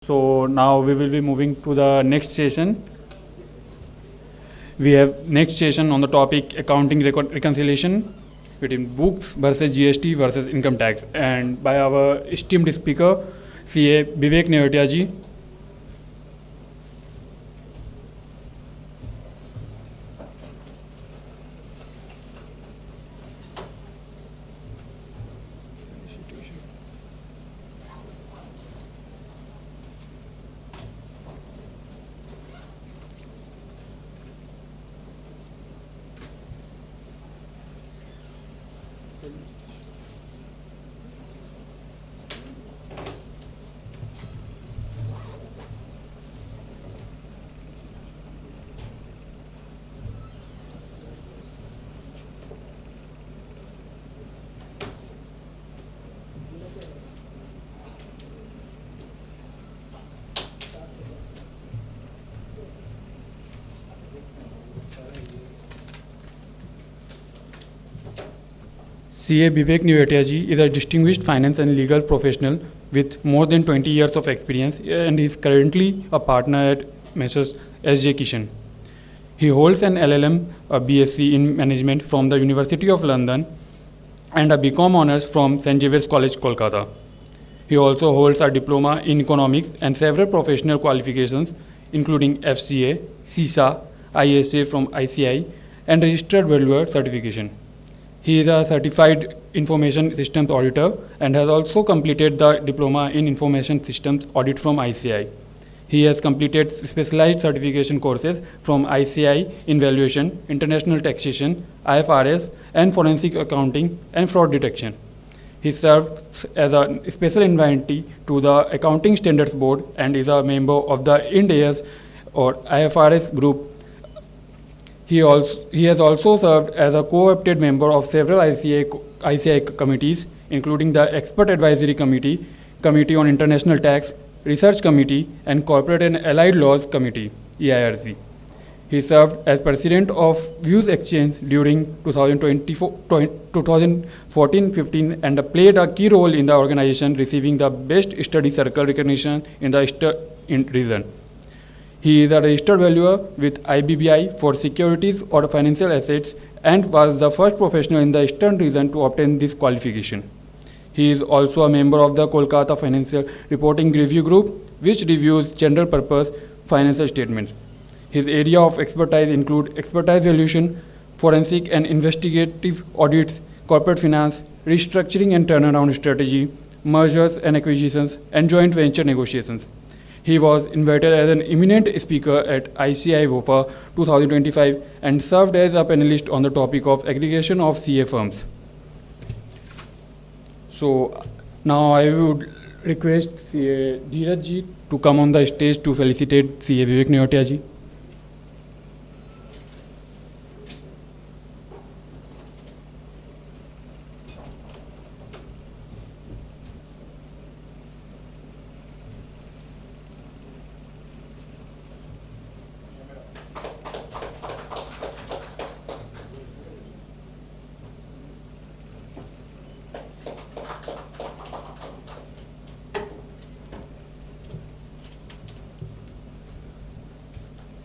So now we will be moving to the next session. We have next session on the topic accounting reconciliation between books versus GST versus income tax, and by our esteemed speaker, CA Vivek Newatia ji. CA Vivek Newatia ji is a distinguished finance and legal professional with more than 20 years of experience and is currently a partner at Messrs. S.J. Kishan. He holds an LLM, a BSc in Management from the University of London and a BCom Honours from St. Xavier's College, Kolkata. He also holds a diploma in economics and several professional qualifications including FCA, CISA, ISA from ICAI and Registered Valuer certification. He is a certified information systems auditor and has also completed the diploma in information systems audit from ICAI. He has completed specialized certification courses from ICAI in valuation, international taxation, IFRS, and forensic accounting and fraud detection. He serves as a special invitee to the Accounting Standards Board and is a member of the Ind AS or IFRS group. He has also served as a co-opted member of several ICAI committees, including the Expert Advisory Committee, Committee on International Tax, Research Committee, and Corporate and Allied Laws Committee, EIRC. He served as president of Views Exchange during 2014-15 and played a key role in the organization, receiving the Best Study Circle recognition in the Eastern region. He is a registered valuer with IBBI for securities or financial assets and was the first professional in the Eastern region to obtain this qualification. He is also a member of the Kolkata Financial Reporting Review Group, which reviews general purpose financial statements. His area of expertise include expertise valuation, forensic and investigative audits, corporate finance, restructuring and turnaround strategy, mergers and acquisitions, and joint venture negotiations. He was invited as an eminent speaker at ICAI VOFA 2025 and served as a panelist on the topic of aggregation of CA firms. So now I would request CA Dheeraj ji to come on the stage to felicitate CA Vivek Newatia ji.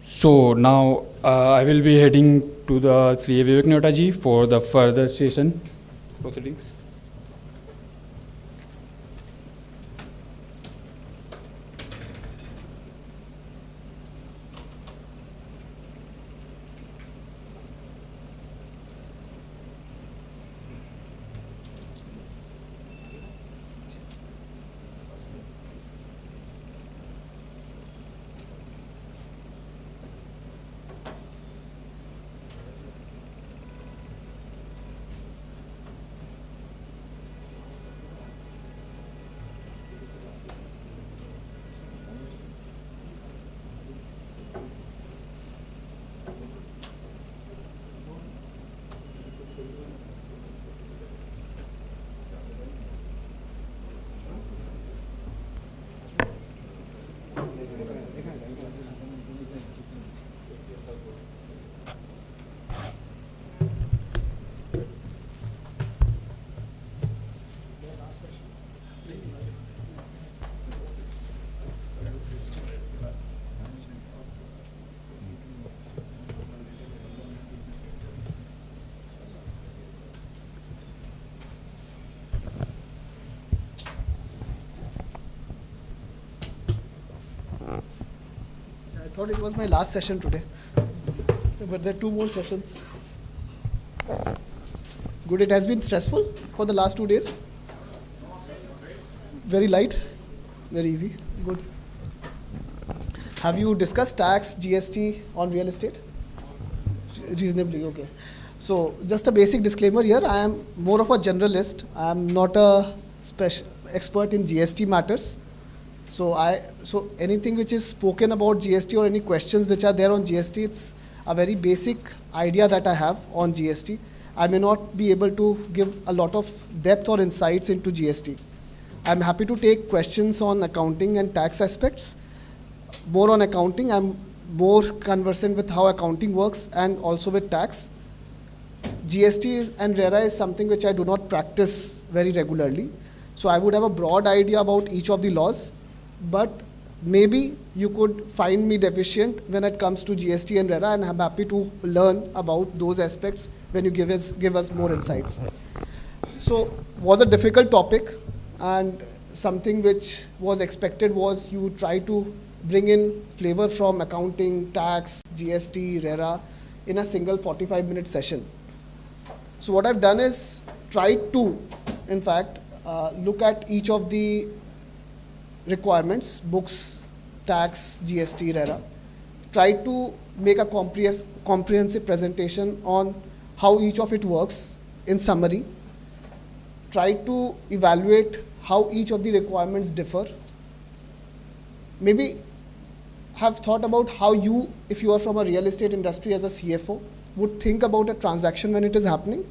So now I will be heading to the CA Vivek Newatia ji for the further session proceedings. thought it was my last session today, but there are 2 more sessions. Good, it has been stressful for the last 2 days. Very light, very easy, good. Have you discussed tax, GST on real estate? Reasonably, okay. So just a basic disclaimer here, I am more of a generalist. I am not a expert in GST matters. So anything which is spoken about GST or any questions which are there on GST, it's a very basic idea that I have on GST. I may not be able to give a lot of depth or insights into GST. I'm happy to take questions on accounting and tax aspects. More on accounting, I'm more conversant with how accounting works and also with tax. GST and RERA is something which I do not practice very regularly. So I would have a broad idea about each of the laws, but maybe you could find me deficient when it comes to GST and RERA, and I'm happy to learn about those aspects when you give us more insights. So was a difficult topic, and something which was expected was you try to bring in flavor from accounting, tax, GST, RERA in a single 45-minute session. So what I've done is tried to, in fact, look at each of the requirements, books, tax, GST, RERA, try to make a comprehensive presentation on how each of it works in summary, try to evaluate how each of the requirements differ, maybe have thought about how you, if you are from a real estate industry as a CFO, would think about a transaction when it is happening,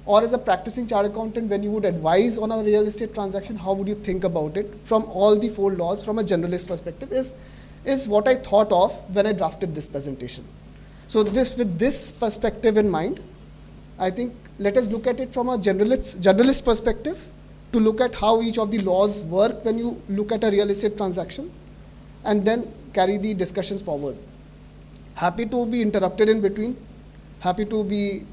or as a practicing chartered accountant, when you would advise on a real estate transaction, how would you think about it from all the 4 laws from a generalist perspective is what I thought of when I drafted this presentation. So with this perspective in mind, I think let us look at it from a generalist perspective to look at how each of the laws work when you look at a real estate transaction, and then carry the discussions forward. Happy to be interrupted in between. Happy to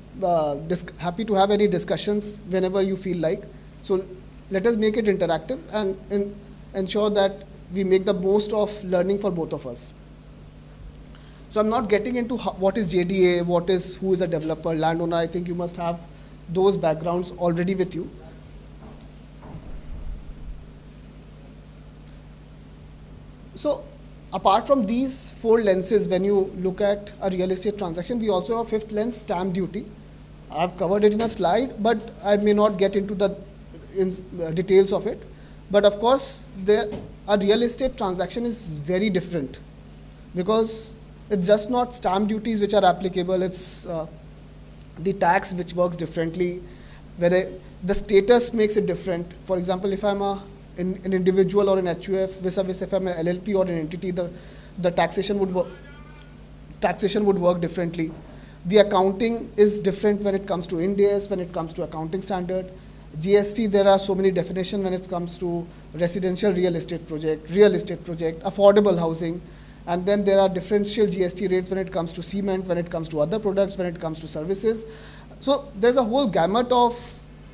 have any discussions whenever you feel like. So let us make it interactive and ensure that we make the most of learning for both of us. So I'm not getting into what is JDA, who is a developer, landowner. I think you must have those backgrounds already with you. So apart from these 4 lenses, when you look at a real estate transaction, we also have a 5th lens, stamp duty. I've covered it in a slide, but I may not get into the details of it. But of course, a real estate transaction is very different, because it's just not stamp duties which are applicable, it's the tax which works differently, whether the status makes it different. For example, if I'm an individual or an HUF, vis-a-vis if I'm an LLP or an entity, the taxation would work differently. The accounting is different when it comes to Ind AS, when it comes to accounting standard. GST, there are so many definitions when it comes to residential real estate project, affordable housing, and then there are differential GST rates when it comes to cement, when it comes to other products, when it comes to services. So there's a whole gamut of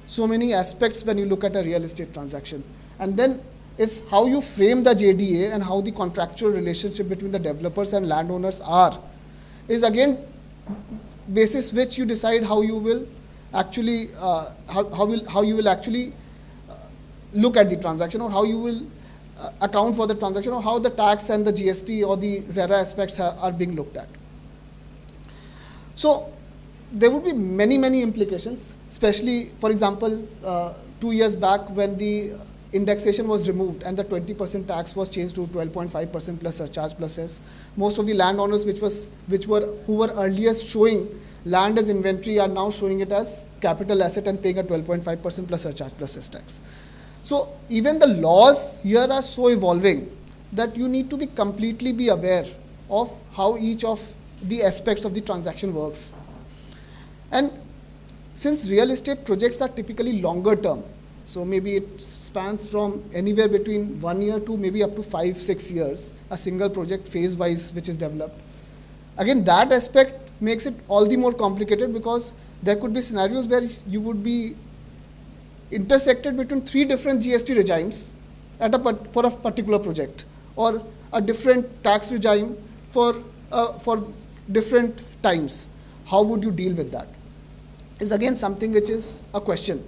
so many aspects when you look at a real estate transaction. And then it's how you frame the JDA and how the contractual relationship between the developers and landowners is again basis which you decide how you will actually look at the transaction, or how you will account for the transaction, or how the tax and the GST or the RERA aspects are being looked at. So there would be many implications, especially, for example, 2 years back when the indexation was removed and the 20% tax was changed to 12.5% plus surcharge plus cess. Most of the landowners who were earliest showing land as inventory are now showing it as capital asset and paying a 12.5% plus surcharge plus cess tax. So even the laws here are so evolving that you need to be aware of how each of the aspects of the transaction works. And since real estate projects are typically longer term, so maybe it spans from anywhere between 1 year to maybe up to 5-6 years, a single project phase-wise which is developed. Again, that aspect makes it all the more complicated, because there could be scenarios where you would be intersected between 3 different GST regimes for a particular project, or a different tax regime for different times. How would you deal with that? Is again something which is a question.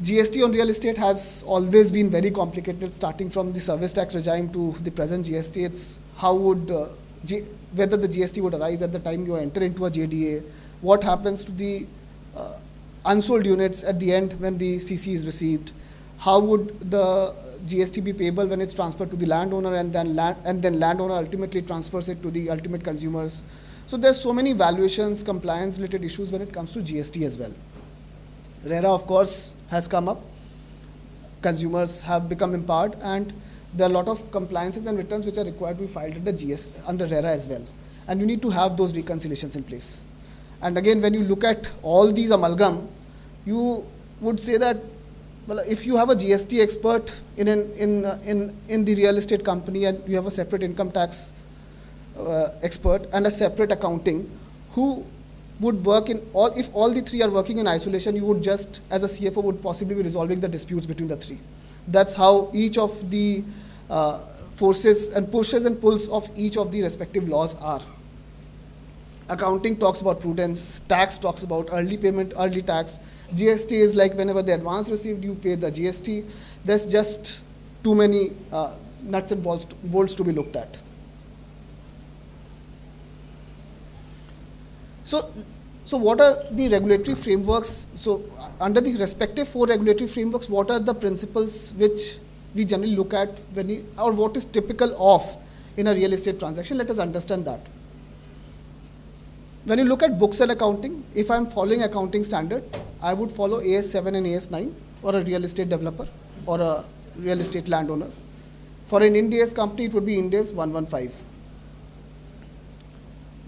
GST on real estate has always been very complicated, starting from the service tax regime to the present GST. It's how would whether the GST would arise at the time you enter into a JDA, what happens to the unsold units at the end when the CC is received, how would the GST be payable when it's transferred to the landowner, and then landowner ultimately transfers it to the ultimate consumers. So there's so many valuations, compliance related issues when it comes to GST as well. RERA, of course, has come up. Consumers have become empowered, and there are a lot of compliances and returns which are required to be filed under RERA as well. And you need to have those reconciliations in place. And again, when you look at all these amalgam, you would say that, well, if you have a GST expert in the real estate company, and you have a separate income tax expert and a separate accounting, who would work in all, if all the three are working in isolation, you would just, as a CFO, would possibly be resolving the disputes between the three. That's how each of the forces and pushes and pulls of each of the respective laws are. Accounting talks about prudence, tax talks about early payment, early tax. GST is like whenever the advance received, you pay the GST. There's just too many nuts and bolts to be looked at. So what are the regulatory frameworks? So under the respective 4 regulatory frameworks, what are the principles which we generally look at or what is typical of in a real estate transaction? Let us understand that. When you look at books and accounting, if I'm following accounting standard, I would follow AS 7 and AS 9 for a real estate developer or a real estate landowner. For an Ind AS company, it would be Ind AS 115.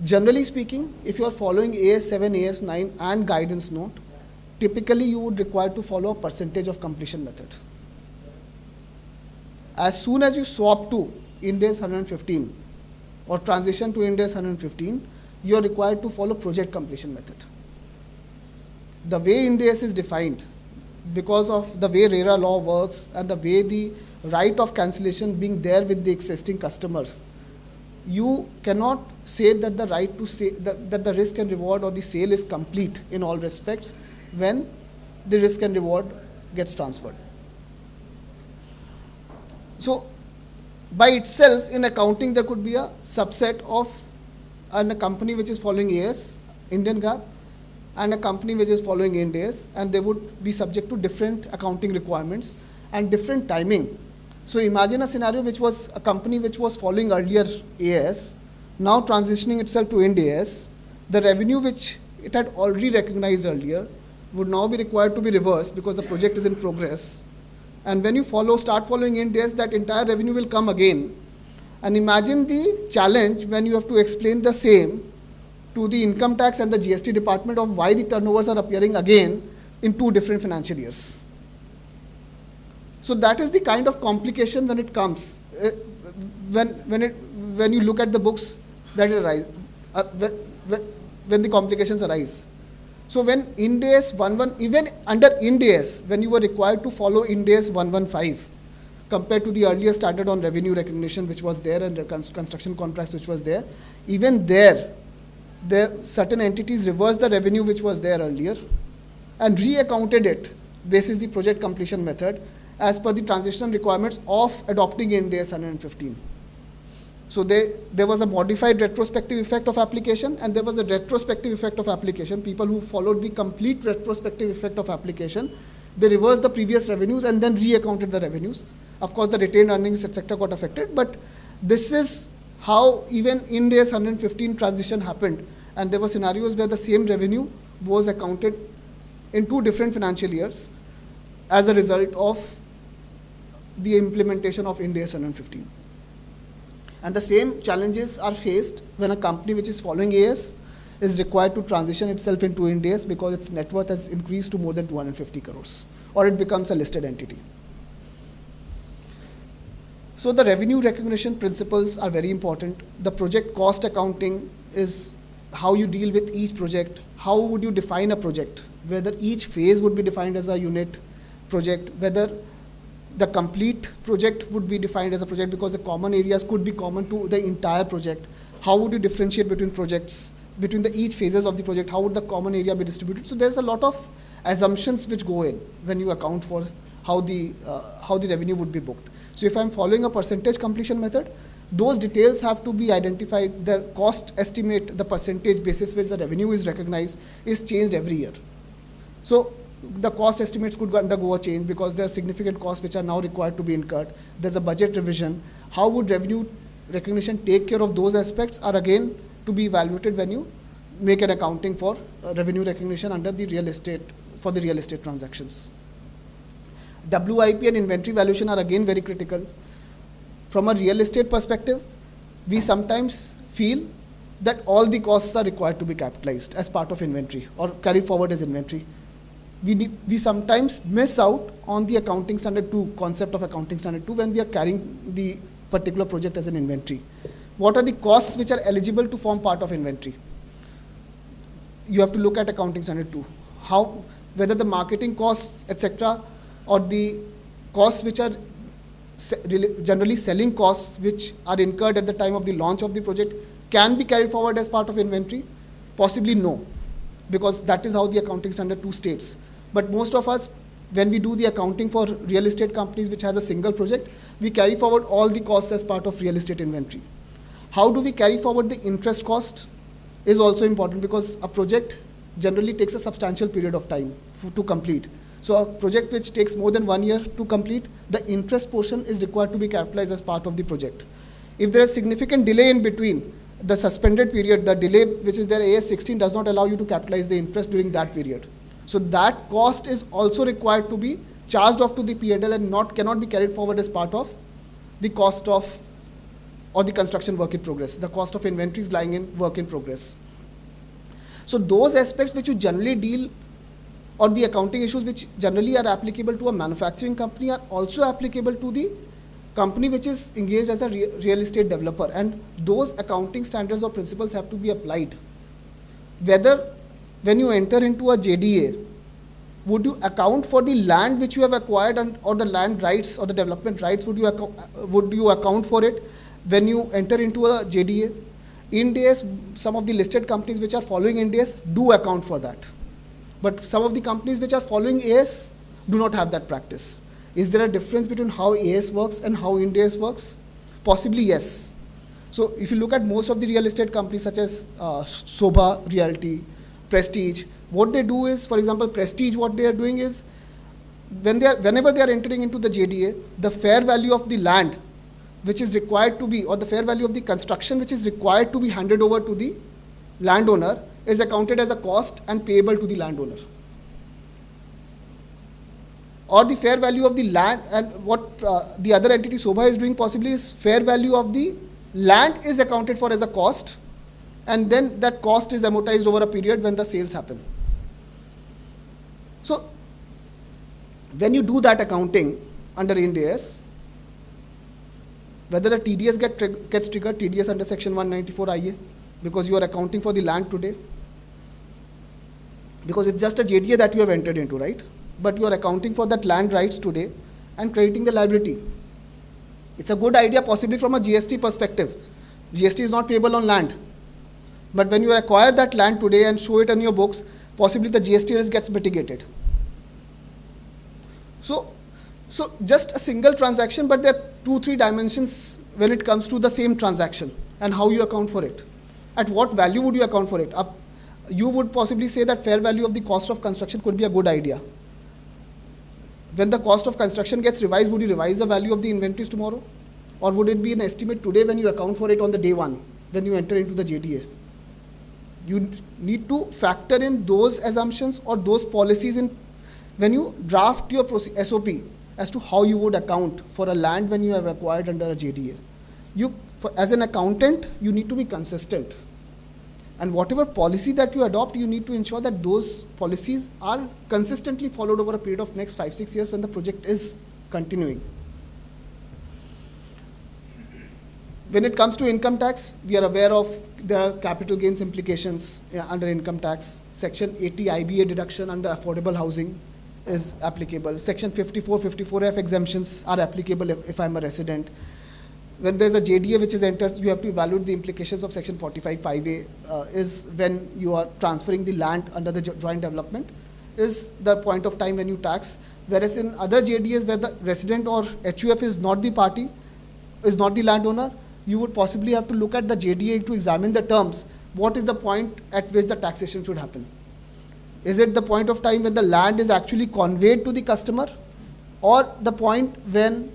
Generally speaking, if you are following AS 7, AS 9 and guidance note, typically you would require to follow a percentage of completion method. As soon as you swap to Ind AS 115 or transition to Ind AS 115, you are required to follow project completion method. The way Ind AS is defined, because of the way RERA law works and the way the right of cancellation being there with the existing customer, you cannot say that the right to say that the risk and reward or the sale is complete in all respects when the risk and reward gets transferred. So by itself in accounting there could be a subset of a company which is following AS, Indian GAAP, and a company which is following Ind AS, and they would be subject to different accounting requirements and different timing. So imagine a scenario which was a company which was following earlier AS, now transitioning itself to Ind AS. The revenue which it had already recognized earlier would now be required to be reversed because the project is in progress. And when you start following Ind AS, that entire revenue will come again. And imagine the challenge when you have to explain the same to the income tax and the GST department of why the turnovers are appearing again in 2 different financial years. So that is the kind of complication when it comes, when you look at the books that arise, when the complications arise. So when Ind AS 11, even under Ind AS, when you were required to follow Ind AS 115, compared to the earlier standard on revenue recognition which was there and the construction contracts which was there, even there certain entities reversed the revenue which was there earlier and reaccounted it basis the project completion method as per the transitional requirements of adopting Ind AS 115. So there was a modified retrospective effect of application and there was a retrospective effect of application. People who followed the complete retrospective effect of application, they reversed the previous revenues and then reaccounted the revenues. Of course, the retained earnings, etc. got affected, but this is how even Ind AS 115 transition happened. And there were scenarios where the same revenue was accounted in 2 different financial years as a result of the implementation of Ind AS 115. And the same challenges are faced when a company which is following AS is required to transition itself into Ind AS because its net worth has increased to more than 250 crores or it becomes a listed entity. So the revenue recognition principles are very important. The project cost accounting is how you deal with each project. How would you define a project? Whether each phase would be defined as a unit project, whether the complete project would be defined as a project because the common areas could be common to the entire project. How would you differentiate between projects, between the each phases of the project? How would the common area be distributed? So there's a lot of assumptions which go in when you account for how the revenue would be booked. So if I'm following a percentage completion method, those details have to be identified. The cost estimate, the percentage basis which the revenue is recognized, is changed every year. So the cost estimates could undergo a change because there are significant costs which are now required to be incurred. There's a budget revision. How would revenue recognition take care of those aspects are again to be evaluated when you make an accounting for revenue recognition under the real estate, for the real estate transactions. WIP and inventory valuation are again very critical. From a real estate perspective, we sometimes feel that all the costs are required to be capitalized as part of inventory or carried forward as inventory. We sometimes miss out on the accounting standard 2, concept of accounting standard 2 when we are carrying the particular project as an inventory. What are the costs which are eligible to form part of inventory? You have to look at accounting standard 2. How, whether the marketing costs, etc., or the costs which are generally selling costs which are incurred at the time of the launch of the project can be carried forward as part of inventory? Possibly no, because that is how the accounting standard 2 states. But most of us, when we do the accounting for real estate companies which has a single project, we carry forward all the costs as part of real estate inventory. How do we carry forward the interest cost is also important because a project generally takes a substantial period of time to complete. So a project which takes more than 1 year to complete, the interest portion is required to be capitalized as part of the project. If there is significant delay in between, the suspended period, the delay which is there, AS 16 does not allow you to capitalize the interest during that period. So that cost is also required to be charged off to the P&L and cannot be carried forward as part of the cost of or the construction work in progress. The cost of inventory is lying in work in progress. So those aspects which you generally deal, or the accounting issues which generally are applicable to a manufacturing company, are also applicable to the company which is engaged as a real estate developer, and those accounting standards or principles have to be applied. Whether when you enter into a JDA, would you account for the land which you have acquired or the land rights or the development rights, would you account for it when you enter into a JDA? Ind AS, some of the listed companies which are following Ind AS do account for that. But some of the companies which are following AS do not have that practice. Is there a difference between how AS works and how Ind AS works? Possibly yes. So if you look at most of the real estate companies such as Sobha Realty, Prestige, what they do is, for example, Prestige, what they are doing is, whenever they are entering into the JDA, the fair value of the land which is required to be, or the fair value of the construction which is required to be handed over to the landowner is accounted as a cost and payable to the landowner. Or the fair value of the land, and what the other entity Sobha is doing possibly is fair value of the land is accounted for as a cost, and then that cost is amortized over a period when the sales happen. So when you do that accounting under Ind AS, whether the TDS gets triggered, TDS under section 194 IA, because you are accounting for the land today, because it's just a JDA that you have entered into, right? But you are accounting for that land rights today and crediting the liability. It's a good idea possibly from a GST perspective. GST is not payable on land. But when you acquire that land today and show it on your books, possibly the GST risk gets mitigated. So just a single transaction, but there are 2-3 dimensions when it comes to the same transaction and how you account for it. At what value would you account for it? You would possibly say that fair value of the cost of construction could be a good idea. When the cost of construction gets revised, would you revise the value of the inventories tomorrow? Or would it be an estimate today when you account for it on the day one, when you enter into the JDA? You need to factor in those assumptions or those policies in when you draft your SOP as to how you would account for a land when you have acquired under a JDA. As an accountant, you need to be consistent. And whatever policy that you adopt, you need to ensure that those policies are consistently followed over a period of next 5-6 years when the project is continuing. When it comes to income tax, we are aware of the capital gains implications under income tax, section 80 IBA deduction under affordable housing, is applicable. Section 54, 54F exemptions are applicable if I'm a resident. When there's a JDA which is entered, you have to evaluate the implications of section 45(5)(a) is when you are transferring the land under the joint development, is the point of time when you tax. Whereas in other JDAs where the resident or HUF is not the party, is not the landowner, you would possibly have to look at the JDA to examine the terms. What is the point at which the taxation should happen? Is it the point of time when the land is actually conveyed to the customer, or the point when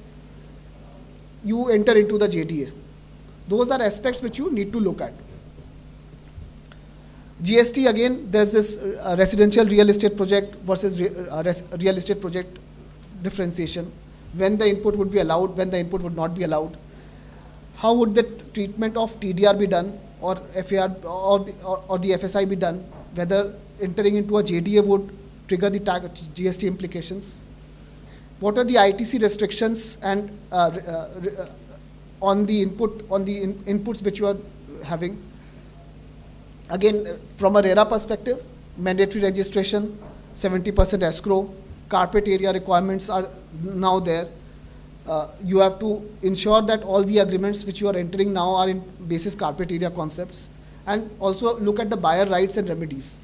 you enter into the JDA? Those are aspects which you need to look at. GST, again, there's this residential real estate project versus real estate project differentiation. When the input would be allowed, when the input would not be allowed. How would the treatment of TDR be done, or FAR or the FSI be done? Whether entering into a JDA would trigger the GST implications. What are the ITC restrictions and on the inputs which you are having? Again, from a RERA perspective, mandatory registration, 70% escrow, carpet area requirements are now there. You have to ensure that all the agreements which you are entering now are in basis carpet area concepts, and also look at the buyer rights and remedies.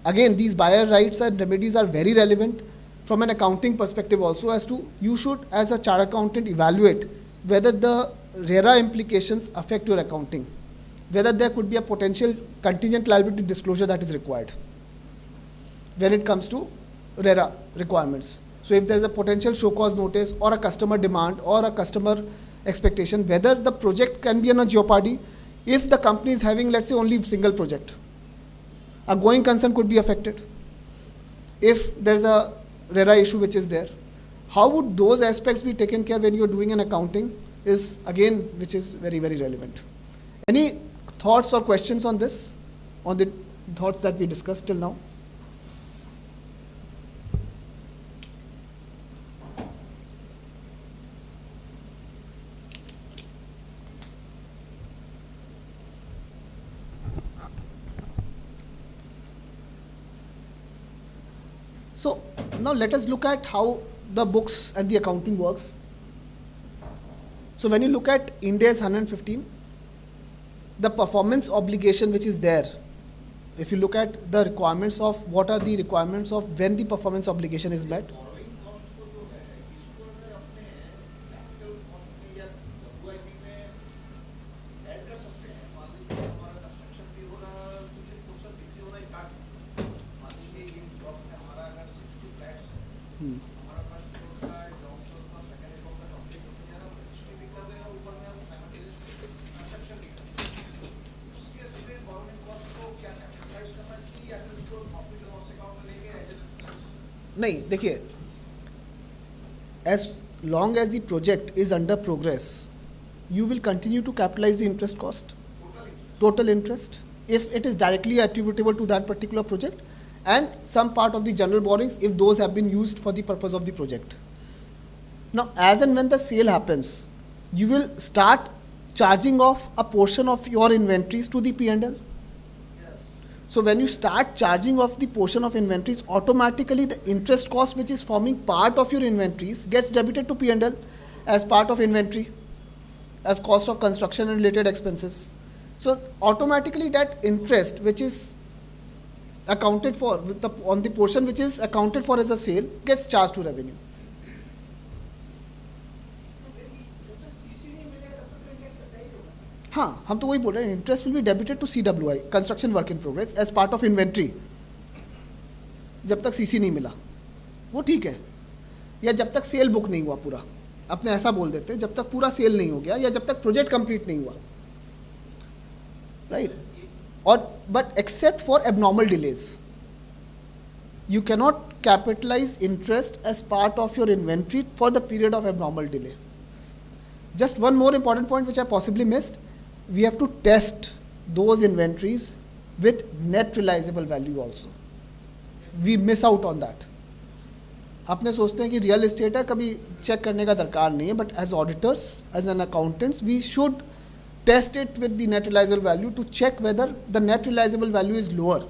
Again, these buyer rights and remedies are very relevant from an accounting perspective also, as to you should, as a chartered accountant, evaluate whether the RERA implications affect your accounting, whether there could be a potential contingent liability disclosure that is required when it comes to RERA requirements. So if there is a potential show cause notice or a customer demand or a customer expectation, whether the project can be in a jeopardy if the company is having, let's say, only single project. A going concern could be affected if there's a RERA issue which is there. How would those aspects be taken care when you're doing an accounting is, again, which is very, very relevant. Any thoughts or questions on this, on the thoughts that we discussed till now? So now let us look at how the books and the accounting works. So when you look at Ind AS 115, the performance obligation which is there, if you look at the requirements of, what are the requirements of when the performance obligation is met? नहीं, देखिए, as long as the project is under progress, you will continue to capitalize the interest cost, total interest, if it is directly attributable to that particular project, and some part of the general borrowings if those have been used for the purpose of the project. Now, as and when the sale happens, you will start charging off a portion of your inventories to the P&L. So when you start charging off the portion of inventories, automatically the interest cost which is forming part of your inventories gets debited to P&L as part of inventory, as cost of construction and related expenses. So automatically that interest which is accounted for on the portion which is accounted for as a sale gets charged to revenue. हाँ, हम तो वही बोल रहे हैं, interest will be debited to CWI, construction work in progress, as part of inventory, जब तक CC नहीं मिला वो ठीक है, या जब तक सेल बुक नहीं हुआ पूरा, अपने ऐसा बोल देते हैं, जब तक पूरा सेल नहीं हो गया या जब तक प्रोजेक्ट कंप्लीट नहीं हुआ, राइट? और but except for abnormal delays, you cannot capitalize interest as part of your inventory for the period of abnormal delay. Just one more important point which I possibly missed, we have to test those inventories with net realizable value also. We miss out on that. अपने सोचते हैं कि real estate है, कभी check करने का दरकार नहीं है, but as auditors, as an accountants, we should test it with the net realizable value to check whether the net realizable value is lower.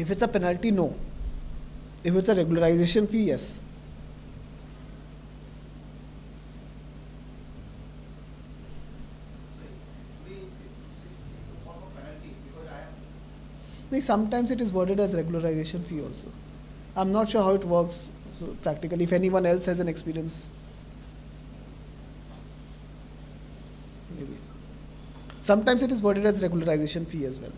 If it's a penalty, no. If it's a regularization fee, yes. Sometimes it is worded as regularization fee also. I'm not sure how it works so practically. If anyone else has an experience, maybe. Sometimes it is worded as regularization fee as well.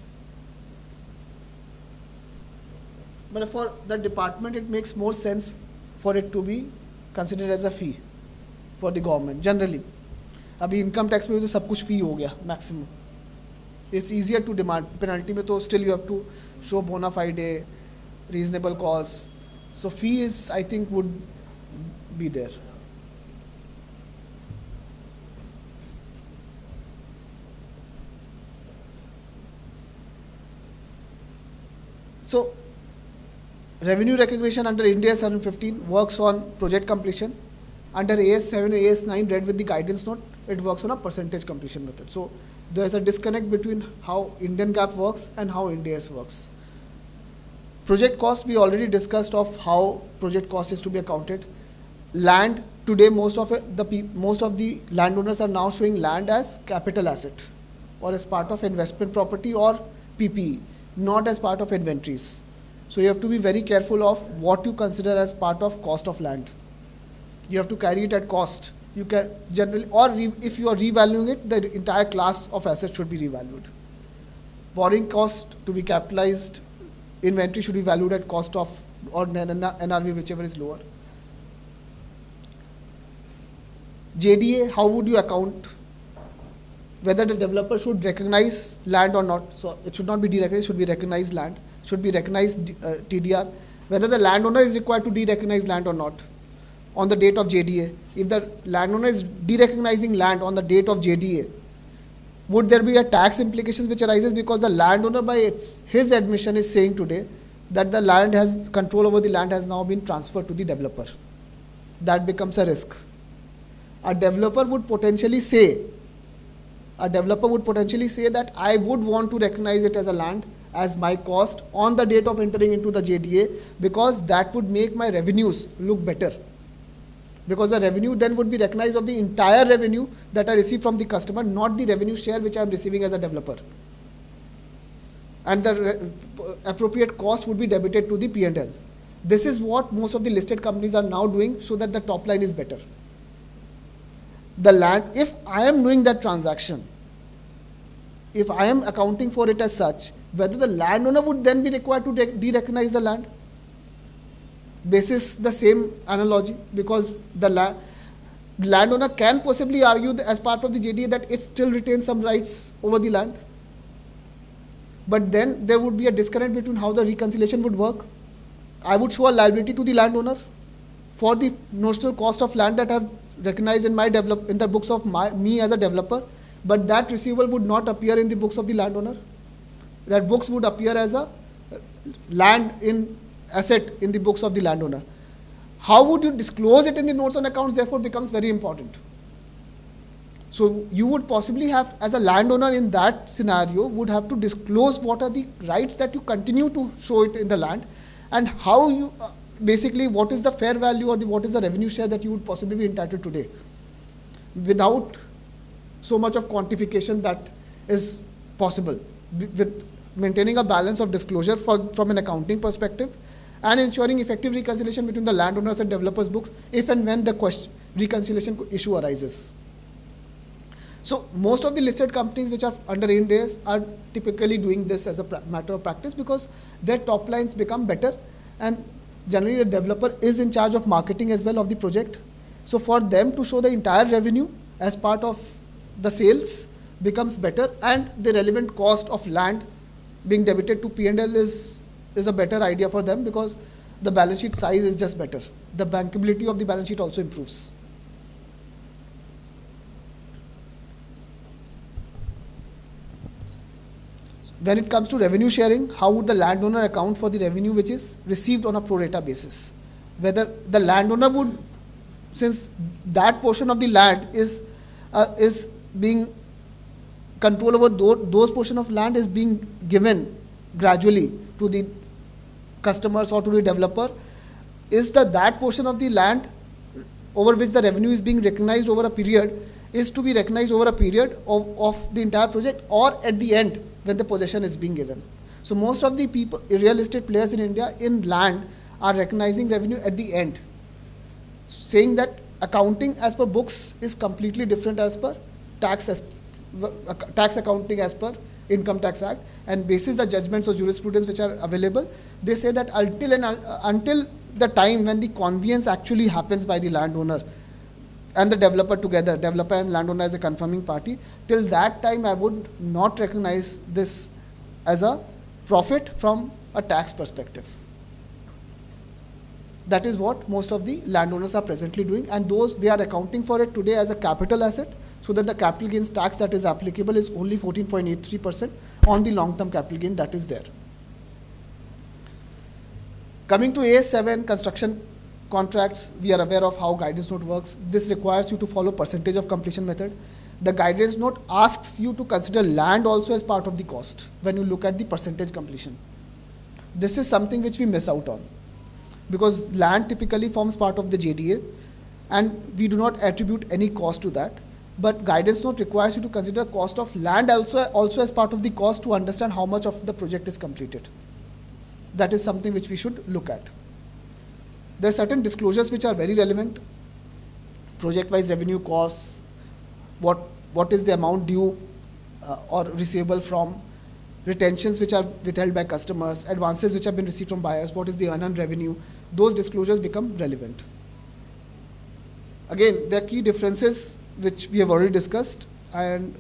But for the department, it makes more sense for it to be considered as a fee for the government generally. अभी income tax में तो सब कुछ fee हो गया maximum. It's easier to demand. Penalty में तो still you have to show bona fide, reasonable cause. So fee is, I think, would be there. So revenue recognition under Ind AS 115 works on project completion. Under AS 7 and AS 9 read with the guidance note, it works on a percentage completion method. So there is a disconnect between how Indian GAAP works and how Ind AS works. Project cost, we already discussed of how project cost is to be accounted. Land, today most of the landowners are now showing land as capital asset or as part of investment property or PPE, not as part of inventories. So you have to be very careful of what you consider as part of cost of land. You have to carry it at cost. You can generally, or if you are revaluing it, the entire class of assets should be revalued. Borrowing cost to be capitalized, inventory should be valued at cost of, or NRV, whichever is lower. JDA, how would you account whether the developer should recognize land or not? So it should not be derecognized, should be recognized land, should be recognized TDR. Whether the landowner is required to derecognize land or not on the date of JDA. If the landowner is derecognizing land on the date of JDA, would there be a tax implications which arises because the landowner by his admission is saying today that the land has, control over the land has now been transferred to the developer. That becomes a risk. A developer would potentially say that I would want to recognize it as a land as my cost on the date of entering into the JDA because that would make my revenues look better. Because the revenue then would be recognized of the entire revenue that I receive from the customer, not the revenue share which I am receiving as a developer. And the appropriate cost would be debited to the P&L. This is what most of the listed companies are now doing so that the top line is better. The land, if I am doing that transaction, if I am accounting for it as such, whether the landowner would then be required to de-recognize the land? Basis the same analogy, because the landowner can possibly argue as part of the JDA that it still retains some rights over the land. But then there would be a disconnect between how the reconciliation would work. I would show a liability to the landowner for the notional cost of land that I have recognized in in the books of me as a developer, but that receivable would not appear in the books of the landowner. That books would appear as a land in asset in the books of the landowner. How would you disclose it in the notes on accounts therefore becomes very important. So you would possibly have, as a landowner in that scenario, would have to disclose what are the rights that you continue to show it in the land and how you, basically what is the fair value or what is the revenue share that you would possibly be entitled today without so much of quantification that is possible, with maintaining a balance of disclosure from an accounting perspective and ensuring effective reconciliation between the landowners and developers' books if and when the reconciliation issue arises. So most of the listed companies which are under Ind AS are typically doing this as a matter of practice because their top lines become better and generally the developer is in charge of marketing as well of the project. So for them to show the entire revenue as part of the sales becomes better and the relevant cost of land being debited to P&L is a better idea for them because the balance sheet size is just better. The bankability of the balance sheet also improves. When it comes to revenue sharing, how would the landowner account for the revenue which is received on a pro rata basis? Whether the landowner would, since that portion of the land is being control over those portion of land is being given gradually to the customers or to the developer is that portion of the land over which the revenue is being recognized over a period is to be recognized over a period of the entire project or at the end when the possession is being given. So most of the people, real estate players in India in land are recognizing revenue at the end, saying that accounting as per books is completely different as per tax accounting as per Income Tax Act, and basis the judgments or jurisprudence which are available, they say that until the time when the conveyance actually happens by the landowner and the developer together, developer and landowner as a confirming party, till that time I would not recognize this as a profit from a tax perspective. That is what most of the landowners are presently doing, and they are accounting for it today as a capital asset, so that the capital gains tax that is applicable is only 14.83% on the long-term capital gain that is there. Coming to AS7 construction contracts, we are aware of how guidance note works. This requires you to follow percentage of completion method. The guidance note asks you to consider land also as part of the cost when you look at the percentage completion. This is something which we miss out on, because land typically forms part of the JDA and we do not attribute any cost to that. But guidance note requires you to consider cost of land also as part of the cost to understand how much of the project is completed. That is something which we should look at. There are certain disclosures which are very relevant. Project-wise revenue costs, what is the amount due or receivable from, retentions which are withheld by customers, advances which have been received from buyers, what is the unearned revenue. Those disclosures become relevant. Again, there are key differences which we have already discussed, and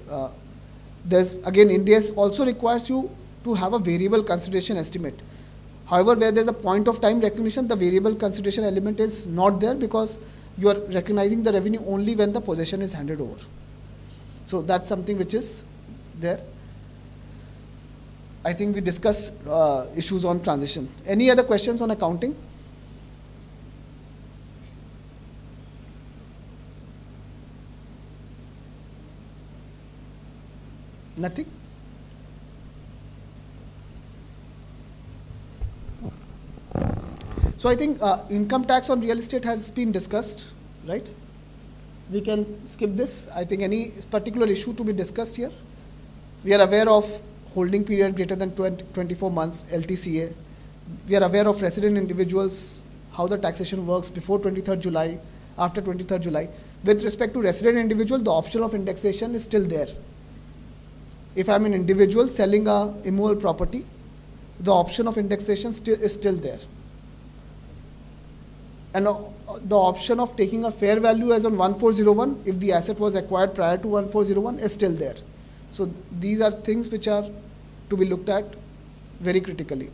Ind AS also requires you to have a variable consideration estimate. However, where there's a point of time recognition, the variable consideration element is not there, because you are recognizing the revenue only when the possession is handed over. So that's something which is there. I think we discussed issues on transition. Any other questions on accounting? Nothing? So I think income tax on real estate has been discussed, right? We can skip this. I think any particular issue to be discussed here? We are aware of holding period greater than 24 months, LTCA. We are aware of resident individuals, how the taxation works before 23rd July, after 23rd July. With respect to resident individual, the option of indexation is still there. If I'm an individual selling a immovable property, the option of indexation is still there. And the option of taking a fair value as on 1401, if the asset was acquired prior to 1401, is still there. So these are things which are to be looked at very critically.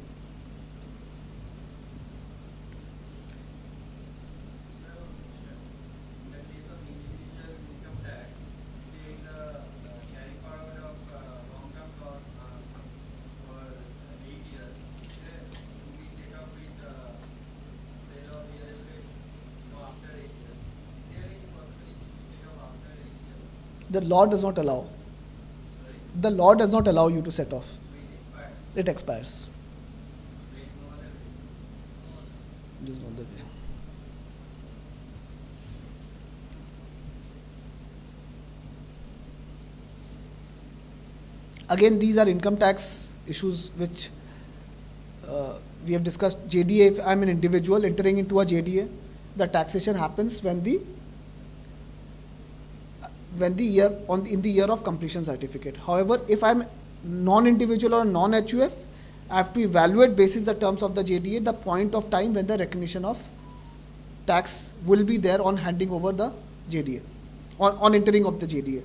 The law does not allow. The law does not allow you to set off. It expires. There's no other way. Again, these are income tax issues which we have discussed. JDA, if I'm an individual entering into a JDA, the taxation happens when the in the year of completion certificate. However, if I'm non-individual or non-HUF, I have to evaluate basis the terms of the JDA, the point of time when the recognition of tax will be there on handing over the JDA, on entering of the JDA.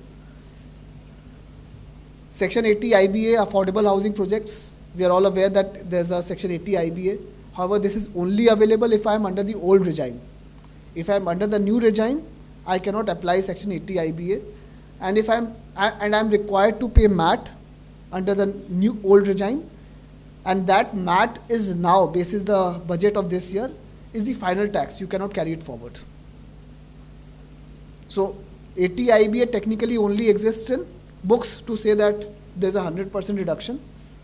Section 80 IBA, affordable housing projects, we are all aware that there's a Section 80 IBA. However, this is only available if I am under the old regime. If I am under the new regime, I cannot apply Section 80 IBA, and if I'm required to pay MAT under the new old regime, and that MAT is now, basis the budget of this year, is the final tax. You cannot carry it forward. So 80 IBA technically only exists in books to say that there's a 100% reduction,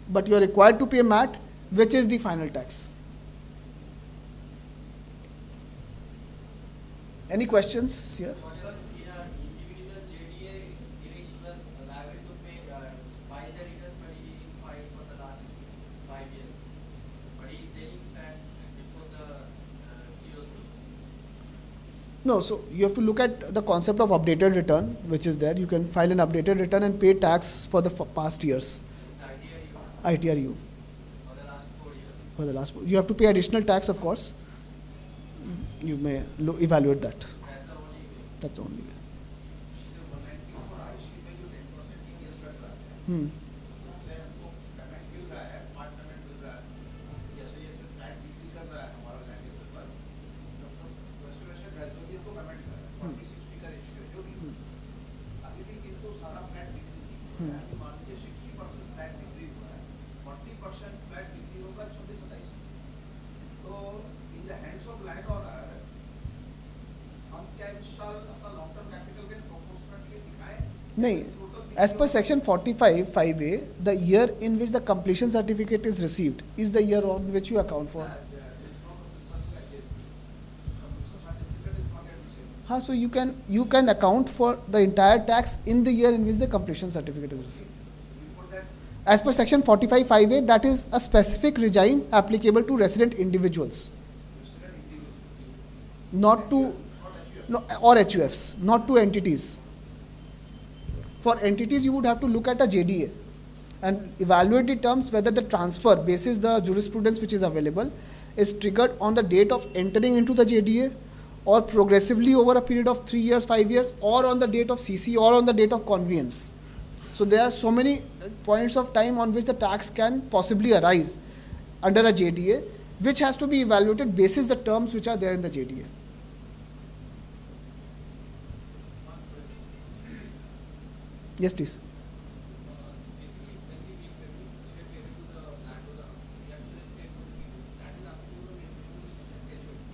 but you are required to pay MAT, which is the final tax. Any questions here? No, so you have to look at the concept of updated return, which is there. You can file an updated return and pay tax for the past years. ITRU. For the last 4 years. You have to pay additional tax, of course. You may evaluate that. That's the only way. Hmm. नहीं, as per section 45 5A, the year in which the completion certificate is received is the year on which you account for. So you can account for the entire tax in the year in which the completion certificate is received. As per section 45 5A, that is a specific regime applicable to resident individuals, not to or HUFs, not to entities. For entities, you would have to look at a JDA and evaluate the terms whether the transfer, basis the jurisprudence which is available, is triggered on the date of entering into the JDA, or progressively over a period of 3 years, 5 years, or on the date of CC, or on the date of conveyance. So there are so many points of time on which the tax can possibly arise under a JDA, which has to be evaluated basis the terms which are there in the JDA. Yes, please.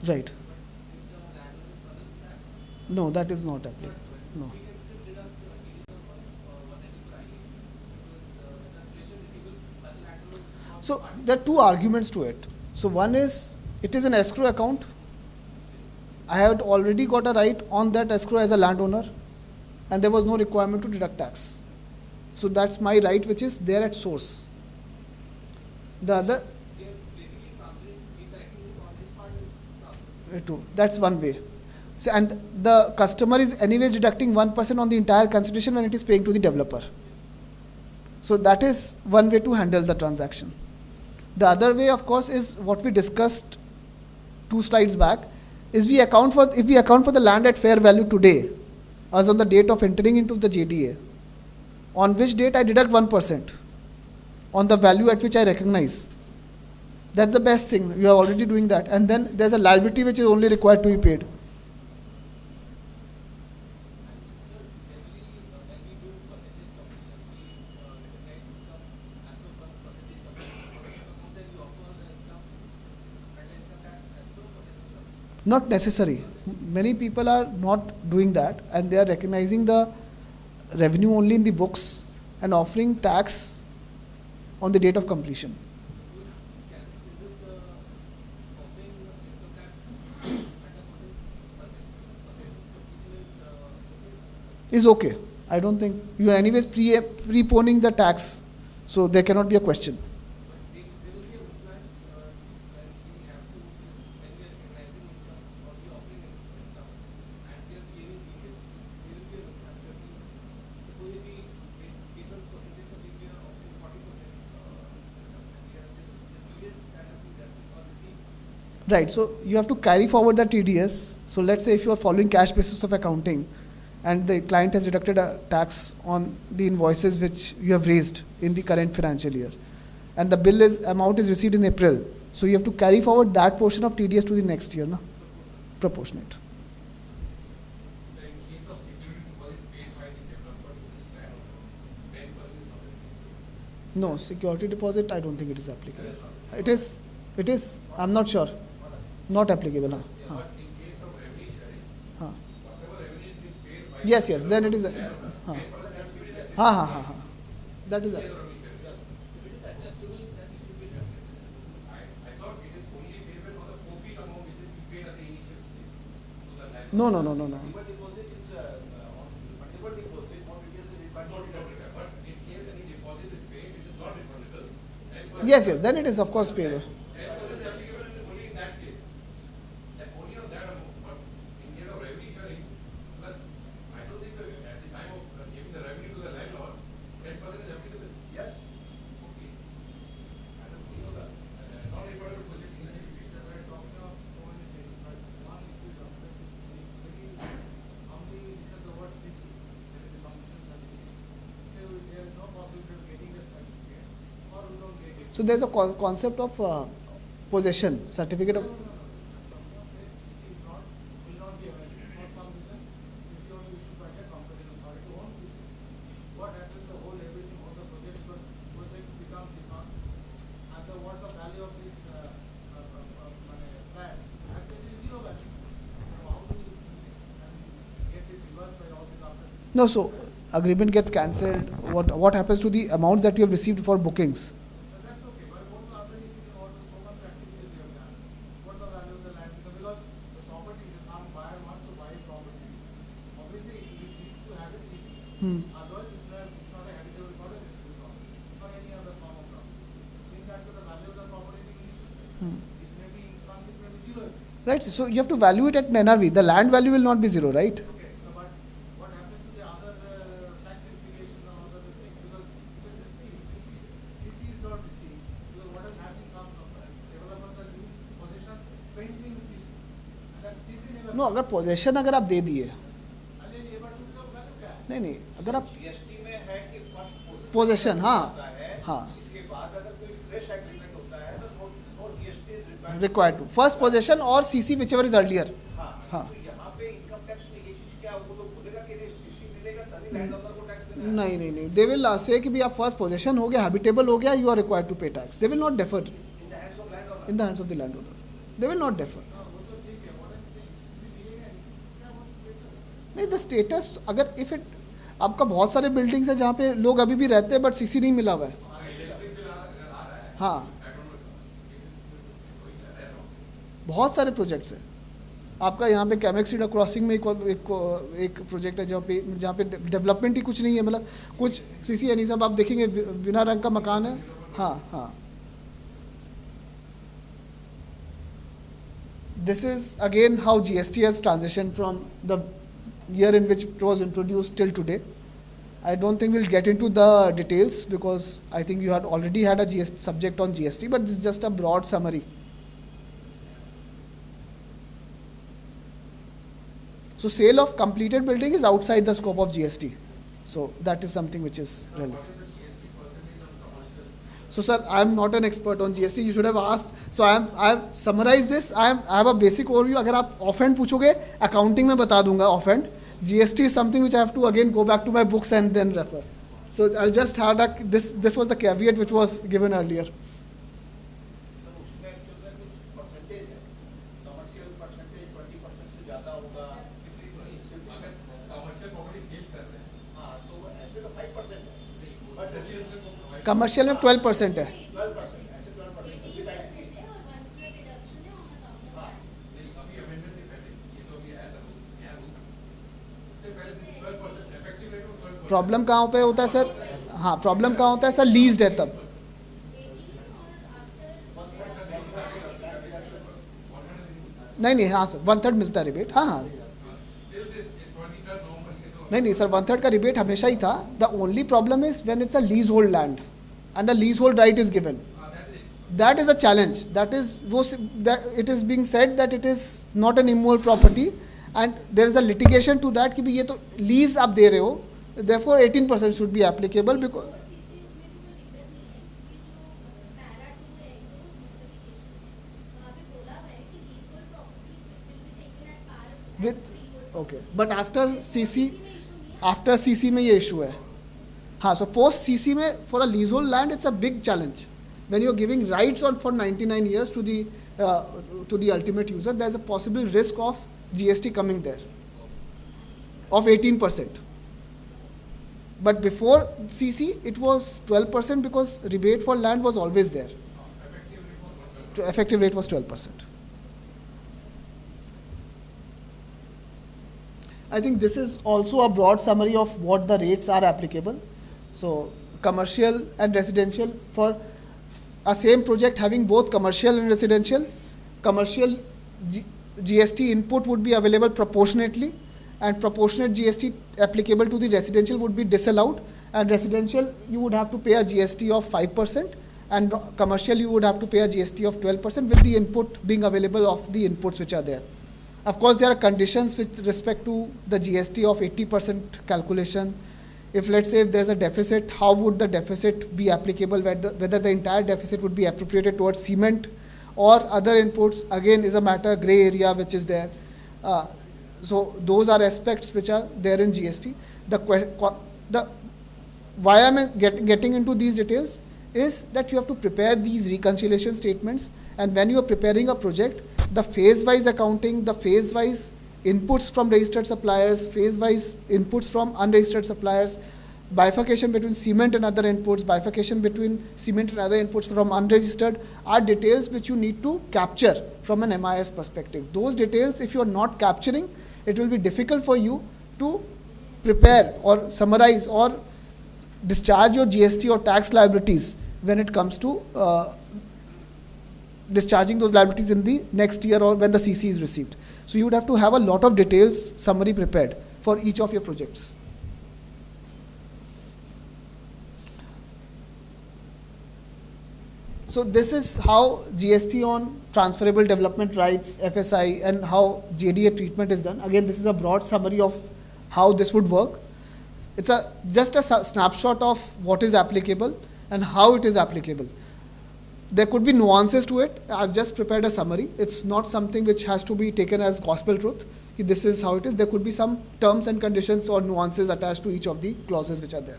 Right. No, that is not applicable. No. So there are two arguments to it. So one is, it is an escrow account. I had already got a right on that escrow as a landowner, and there was no requirement to deduct tax. So that's my right which is there at source. The other, that's one way. So, and the customer is anyway deducting 1% on the entire consideration when it is paying to the developer. So that is one way to handle the transaction. The other way, of course, is what we discussed 2 slides back, is if we account for the land at fair value today, as on the date of entering into the JDA, on which date I deduct 1% on the value at which I recognize. That's the best thing. You are already doing that. And then there's a liability which is only required to be paid. Not necessary. Many people are not doing that, and they are recognizing the revenue only in the books and offering tax on the date of completion. Is okay. I don't think you are anyways preponing the tax, so there cannot be a question. Right, so you have to carry forward the TDS. So let's say if you are following cash basis of accounting and the client has deducted a tax on the invoices which you have raised in the current financial year, and the amount is received in April. So you have to carry forward that portion of TDS to the next year, no? Proportionate. No, security deposit, I don't think it is applicable. It is, I'm not sure. Not applicable. Yes, then it is. That is. No, no, no, no, no. Refundable deposit is on refundable deposit, what it is refundable. But in case any deposit is paid, it is not refundable. Yes, yes, then it is of course payable. 10% is applicable only in that case. That only on that amount. But in case of revenue sharing, but I don't think that at the time of giving the revenue to the landlord, 10% is applicable. Yes. Okay. I don't know that. Non-refundable deposit is a system. We are talking of so many things, but one issue is how many listen the word CC, that is the completion certificate. So there is no possibility of getting that certificate, or we don't get it. So there's a concept of possession, certificate of. Someone says CC is not, will not be available. For some reason, CC only issued by the competent authority won't be issued. What happens the whole everything of the project, because project becomes defunct, and what the value of this flats, actually is zero value. So how do you get it reversed by all this after? No, so agreement gets cancelled. What happens to the amounts that you have received for bookings? But that's okay. But what the other, if you can order so much activities you have done, what the value of the land? Because the property, the some buyer wants to buy property. Obviously, it needs to have a CC. Otherwise, it's not a habitable for a district property or any other form of property. Seeing that the value of the property is it may be some, it may be zero. Right, so you have to value it at NRV. The land value will not be zero, right? Okay, so but what happens to the other tax implication or other things? Because see, CC is not received. Because what is happening, some developers are doing possessions painting CC. And that CC never. No अगर possession अगर आप दे दिए अरे labour to उसका value क्या है? नहीं नहीं अगर आप जीएसटी में है कि फर्स्ट पोजेशन हाँ हाँ इसके बाद अगर कोई फ्रेश एग्रीमेंट होता है तो no GST is required. Required to first possession और CC whichever is earlier हाँ हाँ तो यहाँ पे इनकम टैक्स में ये चीज क्या वो लोग बोलेगा कि सीसी मिलेगा तभी लैंड ओनर को टैक्स देना है। नहीं नहीं नहीं दे विल से कि भी आप फर्स्ट पोजेशन हो गया हैबिटेबल हो गया यू आर रिक्वायर्ड टू पे tax they will not differ in the hands of land owner. In the hands of the land owner they will not differ वो तो ठीक है, what I'm saying, CC मिलेगा नहीं, क्या वो status? नहीं द स्टेटस अगर इफ इट आपका बहुत सारे बिल्डिंग्स है जहाँ पे लोग अभी भी रहते हैं बट सीसी नहीं मिला हुआ है हाँ बहुत सारे प्रोजेक्ट्स हैं आपका यहाँ पे कैमेक्सीडा क्रॉसिंग में एक प्रोजेक्ट है जहाँ पे डेवलपमेंट ही कुछ नहीं है मतलब कुछ सीसी है नहीं सब आप देखेंगे बिना रंग का मकान है हाँ हाँ this is again how GST has transitioned from the year in which it was introduced till today. I don't think we'll get into the details because I think you had already had a GST subject on GST, but this is just a broad summary. So sale of completed building is outside the scope of GST. So that is something which is relevant. So sir, I am not an expert on GST. You should have asked. So I have summarized this. I have a basic overview. अगर आप offhand पूछोगे, accounting में बता दूंगा offhand. GST is something which I have to again go back to my books and then refer. So I'll just have this was the caveat which was given earlier. तो उसमें actual में कुछ percentage है commercial percentage 20% से ज़्यादा होगा। अगर commercial property sale कर रहे हैं, हाँ तो ऐसे तो 5% है बट रेसिडेंशियल कमर्शियल में 12% है 12% ऐसे 12% विद आईसी। हाँ नहीं अभी amendment से पहले ये तो अभी आया था नया रूल उससे पहले 12% effective rate was 12%। प्रॉब्लम कहाँ पे होता है सर हाँ प्रॉब्लम कहाँ होता है सर लीज्ड है तब नहीं नहीं हाँ सर 1/3 मिलता है रिबेट हाँ हाँ नहीं सर 1/3 का रिबेट हमेशा ही था the only problem is when it's a lease hold land and a lease hold right is given that is a challenge that is वो it is being said that it is not an immoral property and there is a litigation to that कि भी ये तो lease आप दे रहे हो therefore 18% should be applicable because with okay but after CC में ये इशू है हाँ सो पोस्ट सीसी में for a lease hold land it's a big challenge when you are giving rights on for 99 years to the ultimate user there is a possible risk of GST coming there of 18%. But before CC it was 12% because rebate for land was always there. Effective rate was 12%. I think this is also a broad summary of what the rates are applicable. So commercial and residential, for a same project having both commercial and residential, commercial GST input would be available proportionately, and proportionate GST applicable to the residential would be disallowed, and residential you would have to pay a GST of 5%, and commercial you would have to pay a GST of 12%, with the input being available of the inputs which are there. Of course, there are conditions with respect to the GST of 80% calculation. If let's say if there's a deficit, how would the deficit be applicable, whether the entire deficit would be appropriated towards cement or other inputs, again is a matter, gray area which is there. So those are aspects which are there in GST. Why am I getting into these details is that you have to prepare these reconciliation statements, and when you are preparing a project, the phase-wise accounting, the phase-wise inputs from registered suppliers, phase-wise inputs from unregistered suppliers, bifurcation between cement and other inputs, bifurcation between cement and other inputs from unregistered, are details which you need to capture from an MIS perspective. Those details, if you are not capturing, it will be difficult for you to prepare or summarize or discharge your GST or tax liabilities when it comes to discharging those liabilities in the next year or when the CC is received. So you would have to have a lot of details summary prepared for each of your projects. So this is how GST on transferable development rights, FSI, and how JDA treatment is done. Again, this is a broad summary of how this would work. It's just a snapshot of what is applicable and how it is applicable. There could be nuances to it. I've just prepared a summary. It's not something which has to be taken as gospel truth. This is how it is. There could be some terms and conditions or nuances attached to each of the clauses which are there.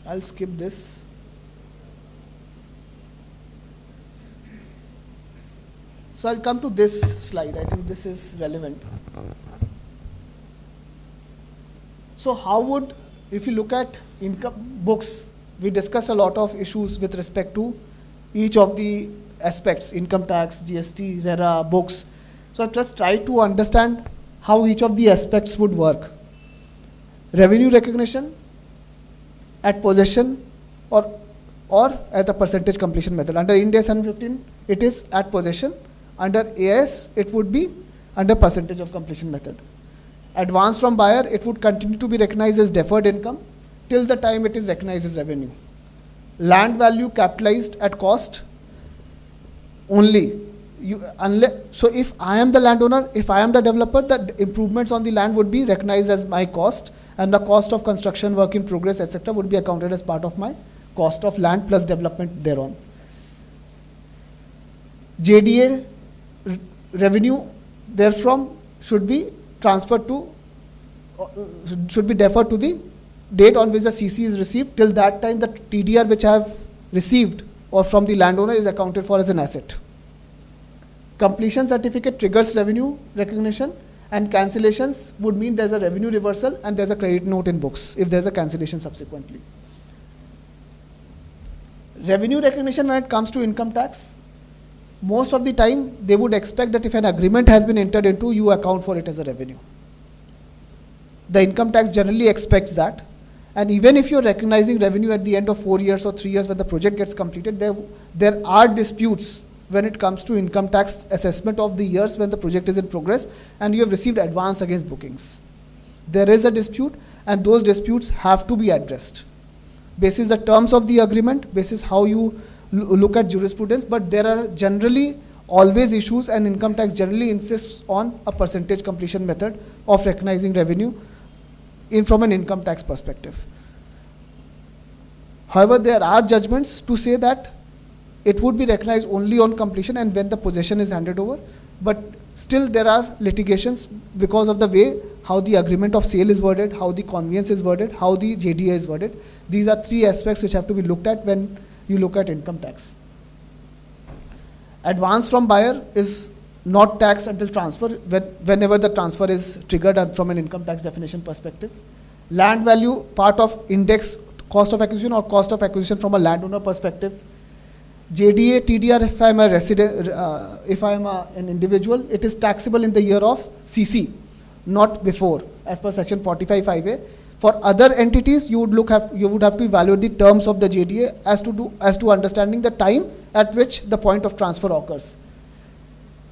I'll skip this. So I'll come to this slide. I think this is relevant. So how would, if you look at income books, we discussed a lot of issues with respect to each of the aspects, income tax, GST, RERA, books. So I just try to understand how each of the aspects would work. Revenue recognition at possession or at a percentage completion method. Under Ind AS 115, it is at possession. Under AS, it would be under percentage of completion method. Advance from buyer, it would continue to be recognized as deferred income till the time it is recognized as revenue. Land value capitalized at cost only. So if I am the landowner, if I am the developer, the improvements on the land would be recognized as my cost, and the cost of construction, work in progress, etc. would be accounted as part of my cost of land plus development thereon. JDA revenue therefrom should be transferred to, should be deferred to the date on which the CC is received. Till that time, the TDR which I have received or from the landowner is accounted for as an asset. Completion certificate triggers revenue recognition, and cancellations would mean there's a revenue reversal and there's a credit note in books if there's a cancellation subsequently. Revenue recognition when it comes to income tax, most of the time they would expect that if an agreement has been entered into, you account for it as a revenue. The income tax generally expects that, and even if you're recognizing revenue at the end of 4 years or 3 years when the project gets completed, there are disputes when it comes to income tax assessment of the years when the project is in progress and you have received advance against bookings. There is a dispute, and those disputes have to be addressed. Basis the terms of the agreement, basis how you look at jurisprudence, but there are generally always issues, and income tax generally insists on a percentage completion method of recognizing revenue from an income tax perspective. However, there are judgments to say that it would be recognized only on completion and when the possession is handed over, but still there are litigations because of the way how the agreement of sale is worded, how the conveyance is worded, how the JDA is worded. These are 3 aspects which have to be looked at when you look at income tax. Advance from buyer is not taxed until transfer, whenever the transfer is triggered from an income tax definition perspective. Land value, part of index cost of acquisition or cost of acquisition from a landowner perspective. JDA, TDR, if I am a resident, if I am an individual, it is taxable in the year of CC, not before, as per section 45(5)(a). For other entities, you would have to evaluate the terms of the JDA as to understanding the time at which the point of transfer occurs.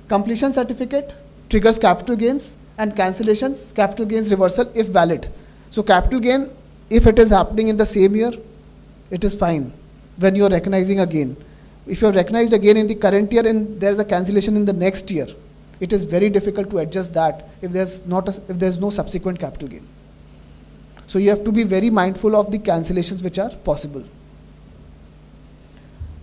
Completion certificate triggers capital gains, and cancellations, capital gains reversal if valid. So capital gain, if it is happening in the same year, it is fine when you are recognizing a gain. If you are recognized again in the current year and there is a cancellation in the next year, it is very difficult to adjust that if there is no subsequent capital gain. So you have to be very mindful of the cancellations which are possible.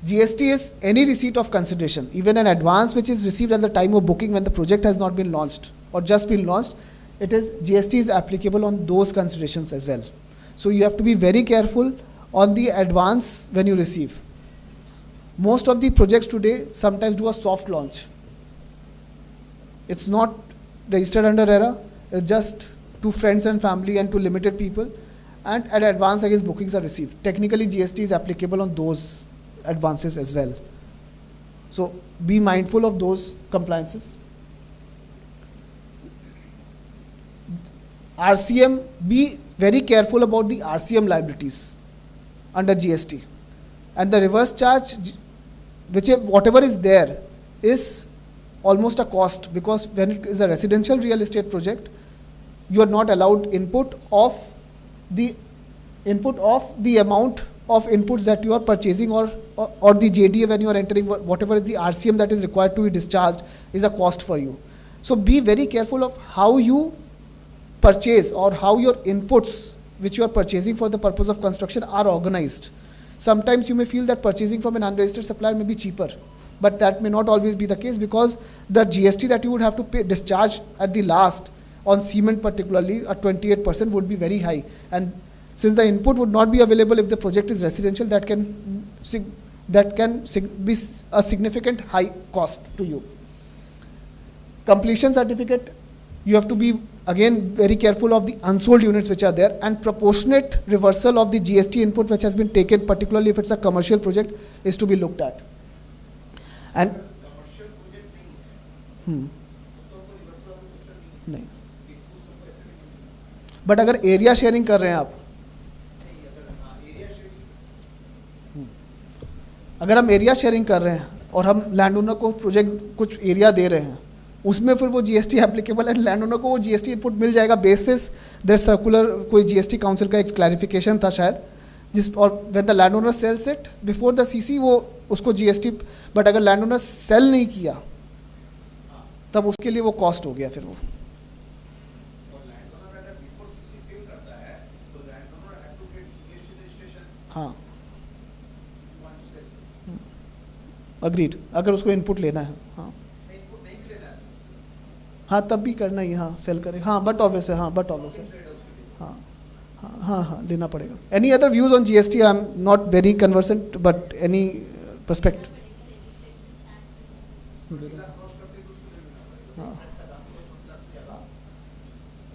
GST is any receipt of consideration, even an advance which is received at the time of booking when the project has not been launched or just been launched. GST is applicable on those considerations as well. So you have to be very careful on the advance when you receive. Most of the projects today sometimes do a soft launch. It's not registered under RERA, it's just to friends and family and to limited people, and an advance against bookings are received. Technically, GST is applicable on those advances as well. So be mindful of those compliances. RCM, be very careful about the RCM liabilities under GST. And the reverse charge, whatever is there, is almost a cost, because when it is a residential real estate project, you are not allowed input of the amount of inputs that you are purchasing, or the JDA when you are entering, whatever is the RCM that is required to be discharged is a cost for you. So be very careful of how you purchase or how your inputs which you are purchasing for the purpose of construction are organized. Sometimes you may feel that purchasing from an unregistered supplier may be cheaper, but that may not always be the case, because the GST that you would have to pay, discharge at the last on cement particularly at 28% would be very high. And since the input would not be available if the project is residential, that can be a significant high cost to you. Completion certificate, you have to be again very careful of the unsold units which are there, and proportionate reversal of the GST input which has been taken, particularly if it's a commercial project, is to be looked at. And commercial project नहीं है तो कोई reversal वाला question नहीं, कि उसको पैसे नहीं बट अगर एरिया शेयरिंग कर रहे हैं आप, अगर एरिया शेयरिंग अगर हम एरिया शेयरिंग कर रहे हैं और हम लैंड ओनर को प्रोजेक्ट कुछ एरिया दे रहे हैं, उसमें फिर वो जीएसटी एप्लीकेबल है, लैंड ओनर को वो जीएसटी इनपुट मिल जाएगा बेसिस देयर सर्कुलर, कोई जीएसटी काउंसिल का एक क्लैरिफिकेशन था शायद, जिस और when the land owner sells it before the CC वो उसको जीएसटी, बट अगर लैंड ओनर सेल नहीं किया तब उसके लिए वो कॉस्ट हो गया फिर वो। और लैंड ओनर अगर बिफोर सीसी सेल करता है तो land owner have to get GST registration. हाँ वांट टू सेल, अग्रीड, अगर उसको इनपुट लेना है, हाँ इनपुट नहीं भी लेना है, हाँ तब भी करना ही, हाँ सेल करें, हाँ बट ऑब्वियस है, हाँ बट ऑब्वियस है, हाँ हाँ हाँ हाँ लेना पड़ेगा। Any other views on GST? I am not very conversant, but any perspective?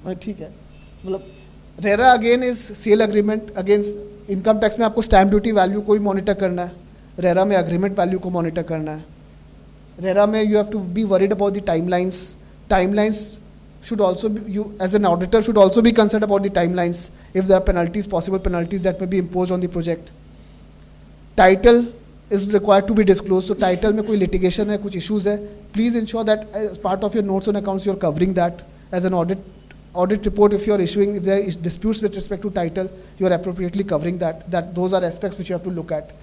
हाँ ठीक है, मतलब RERA again is sale agreement, again income tax में आपको स्टैम्प ड्यूटी वैल्यू को भी मॉनिटर करना है, रेरा में अग्रीमेंट वैल्यू को मॉनिटर करना है, रेरा में you have to be worried about the timelines should also be, you as an auditor should also be concerned about the timelines if there are penalties, possible penalties that may be imposed on the project. Title is required to be disclosed, so title में कोई litigation है, कुछ issues है, please ensure that as part of your notes on accounts you are covering that as an audit report. If you are issuing, if there is disputes with respect to title, you are appropriately covering that those are aspects which you have to look at.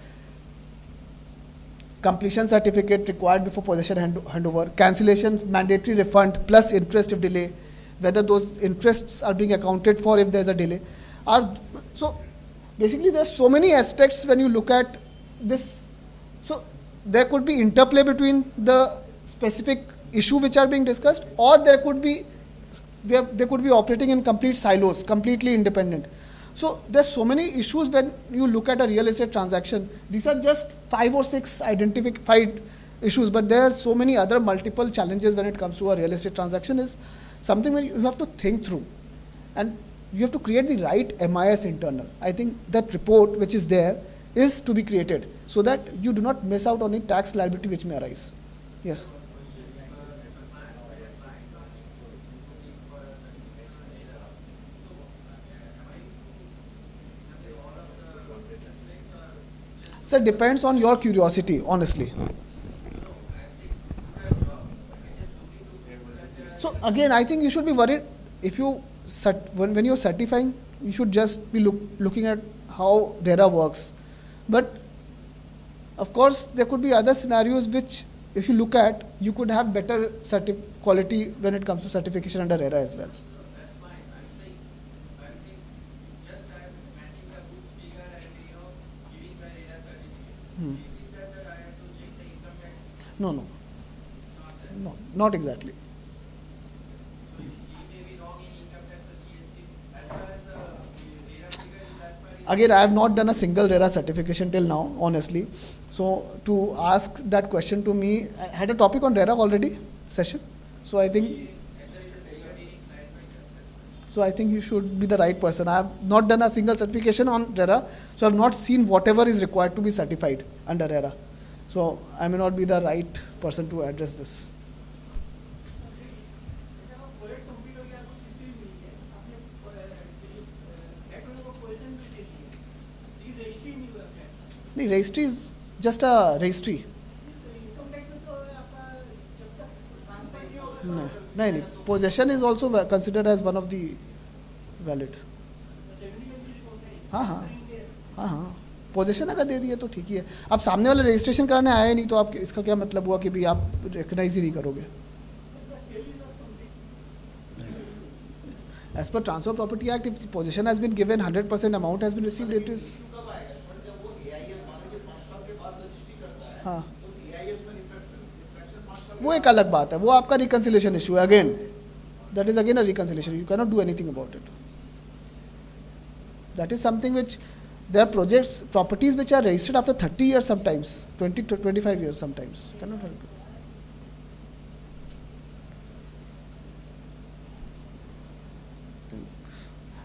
Completion certificate required before possession handover, cancellation, mandatory refund plus interest if delay, whether those interests are being accounted for if there is a delay. So basically there are so many aspects when you look at this. So there could be interplay between the specific issue which are being discussed, or they could be operating in complete silos, completely independent. So there's so many issues when you look at a real estate transaction. These are just 5 or 6 identified issues, but there are so many other multiple challenges when it comes to a real estate transaction. Is something where you have to think through, and you have to create the right MIS internal. I think that report which is there is to be created so that you do not miss out on any tax liability which may arise. Yes. So it depends on your curiosity, honestly. So again, I think you should be worried if you when you're certifying, you should just be looking at how RERA works. But of course, there could be other scenarios which, if you look at, you could have better quality when it comes to certification under RERA as well. That's fine. I'm saying, just I'm matching the goods figure and giving the RERA certificate. Is it that I have to check the income tax? No. It's not that. No, not exactly. So you may be wrong in income tax or GST as far as the RERA figure is as per. Again, I have not done a single RERA certification till now, honestly. So to ask that question to me, I had a topic on RERA already, session. So I think you should be the right person. I have not done a single certification on RERA, so I have not seen whatever is required to be certified under RERA. So I may not be the right person to address this. The registry is just a registry. No. Possession is also considered as one of the valid. हाँ. Possession अगर दे दिए तो ठीक ही है. आप सामने वाले registration कराने आए नहीं तो आप इसका क्या मतलब हुआ कि भी आप रिकॉग्नाइज ही नहीं करोगे. As per Transfer Property Act, if possession has been given, 100% amount has been received, it is. हाँ. वो एक अलग बात है. वो आपका reconciliation issue है. Again, that is again a reconciliation. You cannot do anything about it. That is something which there are properties which are registered after 30 years sometimes, 20 to 25 years sometimes. Cannot help it.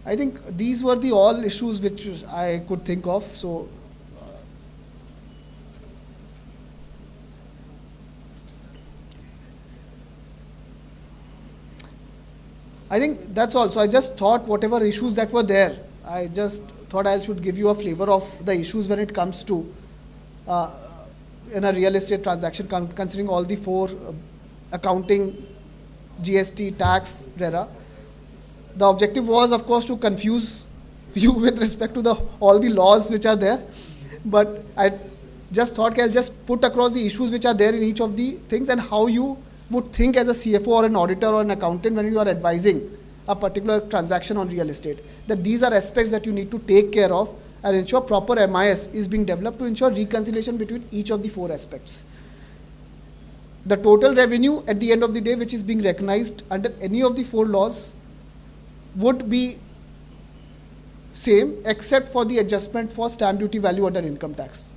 I think these were the all issues which I could think of. So I think that's all. So I just thought whatever issues that were there, I just thought I should give you a flavor of the issues when it comes to in a real estate transaction, considering all the four accounting, GST, tax, RERA. The objective was, of course, to confuse you with respect to all the laws which are there. But I just thought I'll just put across the issues which are there in each of the things and how you would think as a CFO or an auditor or an accountant when you are advising a particular transaction on real estate. That these are aspects that you need to take care of and ensure proper MIS is being developed to ensure reconciliation between each of the four aspects. The total revenue at the end of the day which is being recognized under any of the four laws would be same except for the adjustment for stamp duty value under income tax.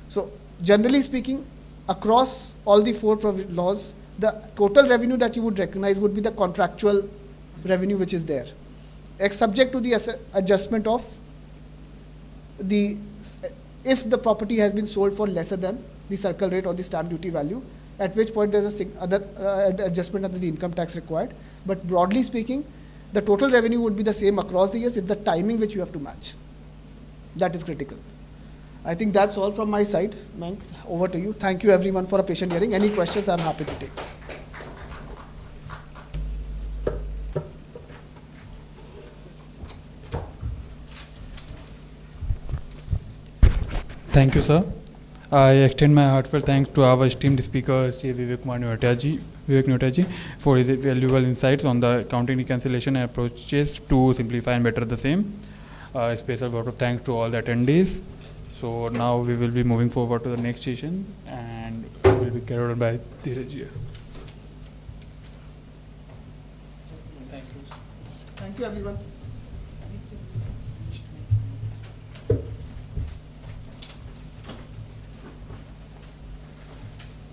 So generally speaking, across all the four laws, the total revenue that you would recognize would be the contractual revenue which is there, subject to the adjustment of if the property has been sold for lesser than the circle rate or the stamp duty value, at which point there's other adjustment under the income tax required. But broadly speaking, the total revenue would be the same across the years. It's the timing which you have to match. That is critical. I think that's all from my side. Mank, over to you. Thank you everyone for a patient hearing. Any questions, I'm happy to take. Thank you, sir. I extend my heartfelt thanks to our esteemed speaker, Sri Vivek Newatia, for his valuable insights on the accounting reconciliation and approaches to simplify and better the same. A special vote of thanks to all the attendees. So now we will be moving forward to the next session and will be carried on by Tyagraj. Thank you. Thank you everyone.